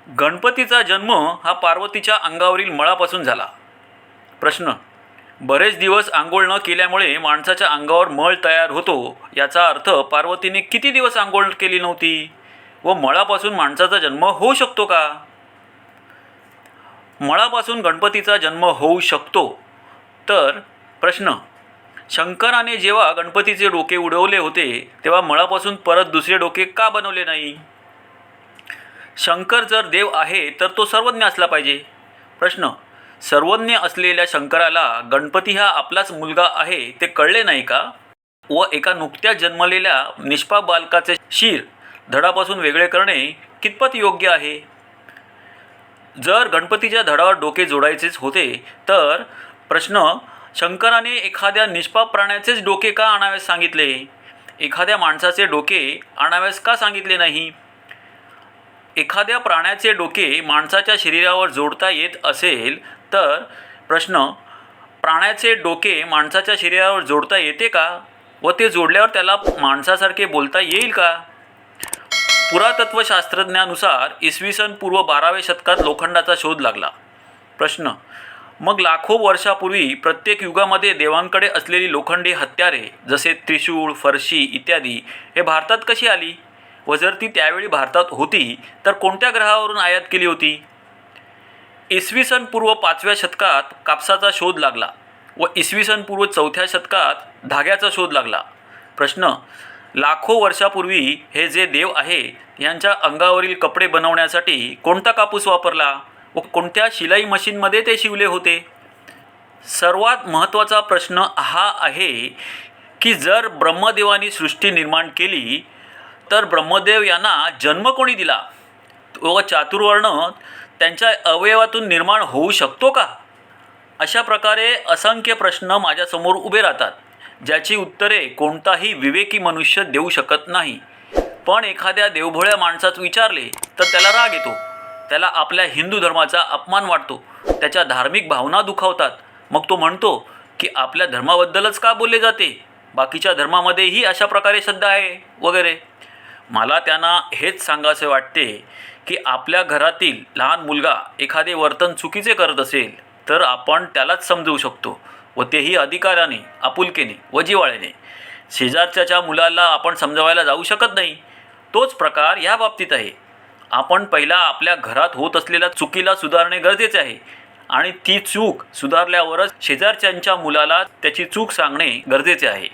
गणपतीचा जन्म हा पार्वतीच्या अंगावरील मळापासून झाला. प्रश्न: बरेच दिवस आंघोळ न केल्यामुळे माणसाच्या अंगावर मळ तयार होतो. याचा अर्थ पार्वतीने किती दिवस आंघोळ केली नव्हती व मळापासून माणसाचा जन्म होऊ शकतो का? मळापासून गणपतीचा जन्म होऊ शकतो. तर प्रश्न: शंकराने जेव्हा गणपतीचे डोके उडवले होते तेव्हा मळापासून परत दुसरे डोके का बनवले नाही? शंकर जर देव आहे तर तो सर्वज्ञ असला पाहिजे. प्रश्न: सर्वज्ञ असलेल्या शंकराला गणपती हा आपलाच मुलगा आहे ते कळले नाही का? व एका नुकत्याच जन्मलेल्या निष्पाप बालकाचे शिर धडापासून वेगळे करणे कितपत योग्य आहे? जर गणपतीच्या धडावर डोके जोडायचेच होते तर प्रश्न: शंकराने एखाद्या निष्पाप प्राण्याचेच डोके का आणाव्यास सांगितले? एखाद्या माणसाचे डोके आणाव्यास का सांगितले नाही? एखाद्या प्राण्याचे डोके माणसाच्या शरीरावर जोडता येत असेल तर प्रश्न: प्राण्याचे डोके माणसाच्या शरीरावर जोडता येते का व ते जोडल्यावर त्याला माणसासारखे बोलता येईल का? पुरातत्वशास्त्रज्ञानुसार इसवी सन पूर्व 12व्या शतकात लोखंडाचा शोध लागला. प्रश्न: मग लाखो वर्षापूर्वी प्रत्येक युगामध्ये देवांकडे असलेली लोखंडी हत्यारे जसे त्रिशूळ, फरशी इत्यादी हे भारतात कशी आली व जर ती त्यावेळी भारतात होती तर कोणत्या ग्रहावरून आयात केली होती? इसवी सन पूर्व 5व्या शतकात कापसाचा शोध लागला व इसवी सन पूर्व 4थ्या शतकात धाग्याचा शोध लागला. प्रश्न: लाखो वर्षापूर्वी हे जे देव आहे यांच्या अंगावरील कपडे बनवण्यासाठी कोणता कापूस वापरला व कोणत्या शिलाई मशीनमध्ये ते शिवले होते? सर्वात महत्त्वाचा प्रश्न हा आहे की जर ब्रह्मदेवानी सृष्टी निर्माण केली तर ब्रह्मदेव यांना जन्म कोणी दिला व चातुर्वर्ण त्यांच्या अवयवातून निर्माण होऊ शकतो का? अशा प्रकारे असंख्य प्रश्न माझ्यासमोर उभे राहतात ज्याची उत्तरे कोणताही विवेकी मनुष्य देऊ शकत नाही. पण एखाद्या देवभोळ्या माणसास विचारले तर त्याला राग येतो, त्याला आपल्या हिंदू धर्माचा अपमान वाटतो, त्याच्या धार्मिक भावना दुखावतात. मग तो म्हणतो की आपल्या धर्माबद्दलच का बोलले जाते, बाकीच्या धर्मामध्येही अशा प्रकारे श्रद्धा आहे वगैरे. मला त्यांना हेच सांगायचे वाटते की आपल्या घरातील लहान मुलगा एखादे वर्तन चुकीचे करत असेल तर आपण त्यालाच समजवू शकतो व तेही अधिकाराने, आपुलकीने व जिव्हाळ्याने. शेजारच्याच्या मुलाला आपण समजवायला जाऊ शकत नाही. तोच प्रकार या बाबतीत आहे. आपण पहिला आपल्या घरात होत असलेल्या चुकीला सुधारणे गरजेचे आहे आणि ती चूक सुधारल्यावरच शेजारच्यांच्या मुलाला त्याची चूक सांगणे गरजेचे आहे.